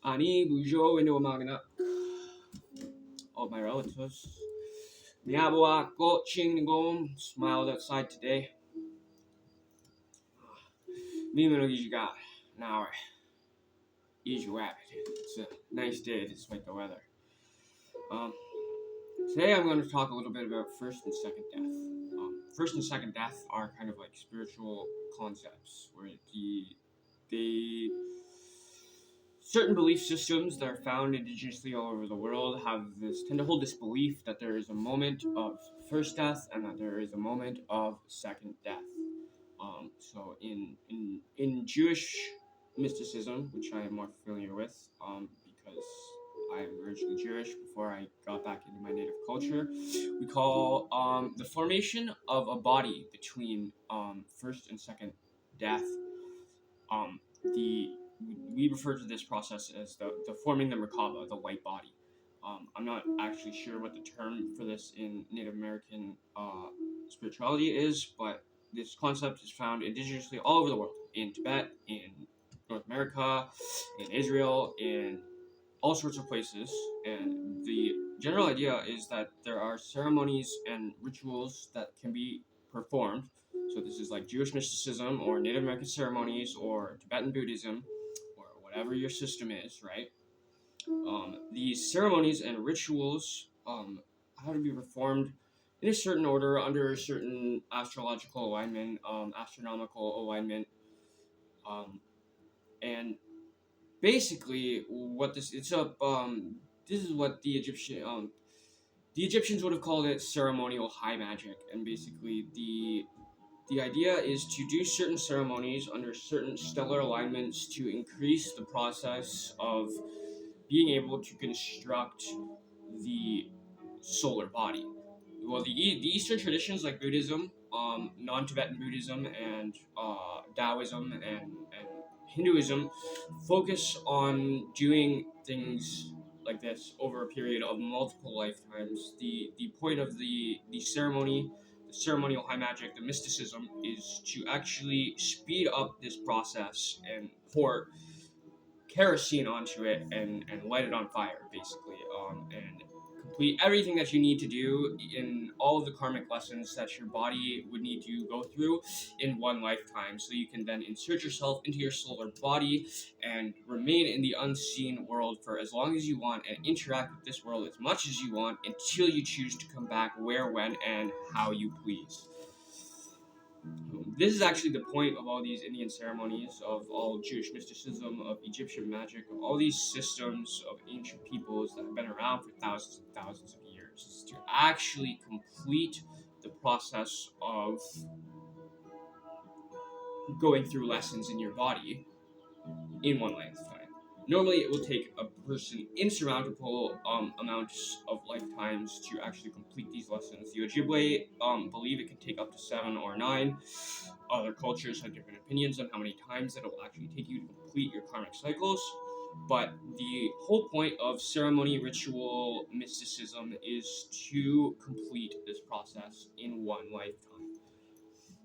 Ani bujo into magna. All my relatives. Miabua go ching gom smiled outside today. Mimino Gijiga. Now, easy rabbit. It's a nice day despite the weather. Today I'm going to talk a little bit about first and second death. First and second death are kind of like spiritual concepts where the certain belief systems that are found indigenously all over the world tend to hold this belief that there is a moment of first death and that there is a moment of second death. So in Jewish mysticism, which I am more familiar with, because I'm originally Jewish before I got back into my native culture, we call the formation of a body between first and second death. We refer to this process as the forming the Merkaba, the white body. I'm not actually sure what the term for this in Native American spirituality is, but this concept is found indigenously all over the world, in Tibet, in North America, in Israel, in all sorts of places. And the general idea is that there are ceremonies and rituals that can be performed. So this is like Jewish mysticism or Native American ceremonies or Tibetan Buddhism or whatever your system is, right? These ceremonies and rituals have to be performed in a certain order under a certain astrological alignment, astronomical alignment, and basically what this is what the Egyptians would have called it ceremonial high magic, and basically the idea is to do certain ceremonies under certain stellar alignments to increase the process of being able to construct the solar body. Well, the Eastern traditions like Buddhism, non-Tibetan Buddhism, and Taoism and Hinduism focus on doing things like this over a period of multiple lifetimes. The point of the ceremony, the ceremonial high magic, the mysticism, is to actually speed up this process and pour kerosene onto it and light it on fire, basically, and complete everything that you need to do in all of the karmic lessons that your body would need to go through in one lifetime, so you can then insert yourself into your solar body and remain in the unseen world for as long as you want and interact with this world as much as you want until you choose to come back where, when, and how you please. This is actually the point of all these Indian ceremonies, of all Jewish mysticism, of Egyptian magic, of all these systems of ancient peoples that have been around for thousands and thousands of years, is to actually complete the process of going through lessons in your body in one lifetime. Normally, it will take a person insurmountable amounts of lifetimes to actually complete these lessons. The Ojibwe believe it can take up to 7 or 9. Other cultures have different opinions on how many times it will actually take you to complete your karmic cycles. But the whole point of ceremony, ritual, mysticism is to complete this process in one lifetime.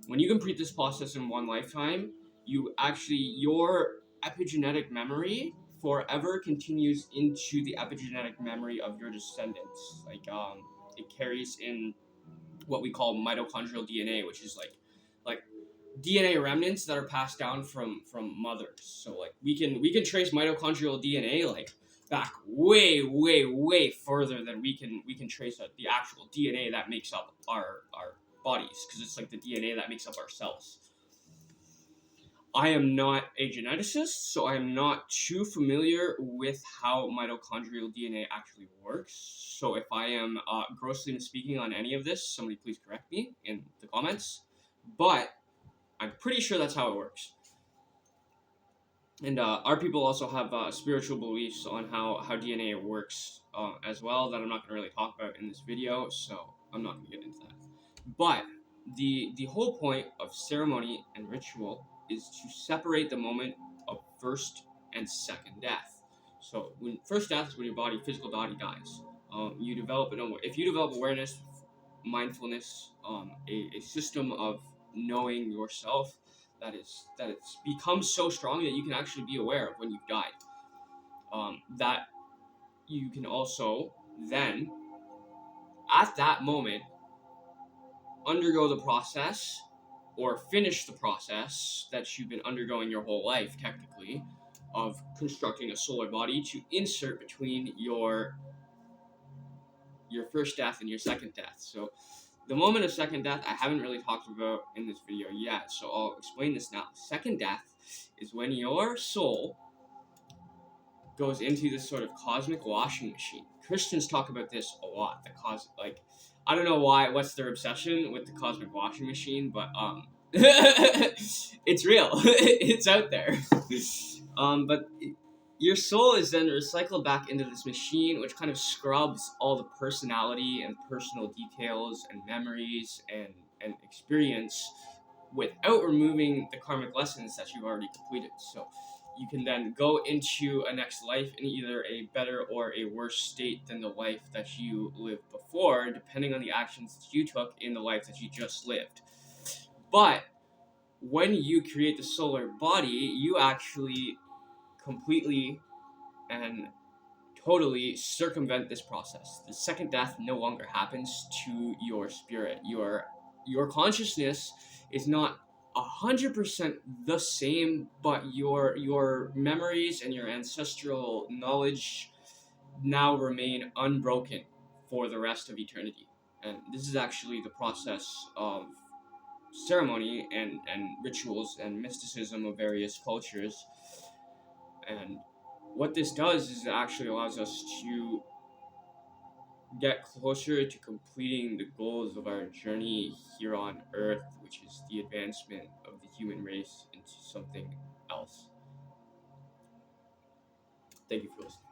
When you complete this process in one lifetime, your epigenetic memory forever continues into the epigenetic memory of your descendants. Like it carries in what we call mitochondrial DNA, which is like DNA remnants that are passed down from mothers. So like we can trace mitochondrial DNA like back way further than we can trace the actual DNA that makes up our bodies, because it's like the DNA that makes up our cells. I am not a geneticist, so I am not too familiar with how mitochondrial DNA actually works. So if I am grossly misspeaking on any of this, somebody please correct me in the comments. But I'm pretty sure that's how it works. And our people also have spiritual beliefs on how DNA works as well, that I'm not going to really talk about in this video, so I'm not going to get into that. But the whole point of ceremony and ritual is to separate the moment of first and second death. So when first death is when your physical body dies. You develop if you develop awareness, mindfulness, a system of knowing yourself that it's become so strong that you can actually be aware of when you've died. that you can also then, at that moment, undergo the process or finish the process that you've been undergoing your whole life, technically, of constructing a solar body to insert between your first death and your second death. So the moment of second death I haven't really talked about in this video yet, so I'll explain this now. Second death is when your soul goes into this sort of cosmic washing machine. Christians talk about this a lot. I don't know what's their obsession with the cosmic washing machine, but it's real. It's out there. But your soul is then recycled back into this machine, which kind of scrubs all the personality and personal details and memories and experience without removing the karmic lessons that you've already completed. So you can then go into a next life in either a better or a worse state than the life that you lived before, depending on the actions that you took in the life that you just lived. But when you create the solar body, you actually completely and totally circumvent this process. The second death no longer happens to your spirit. Your consciousness is not 100% the same, but your memories and your ancestral knowledge now remain unbroken for the rest of eternity. And this is actually the process of ceremony and rituals and mysticism of various cultures. And what this does is it actually allows us to get closer to completing the goals of our journey here on Earth, which is the advancement of the human race into something else. Thank you for listening.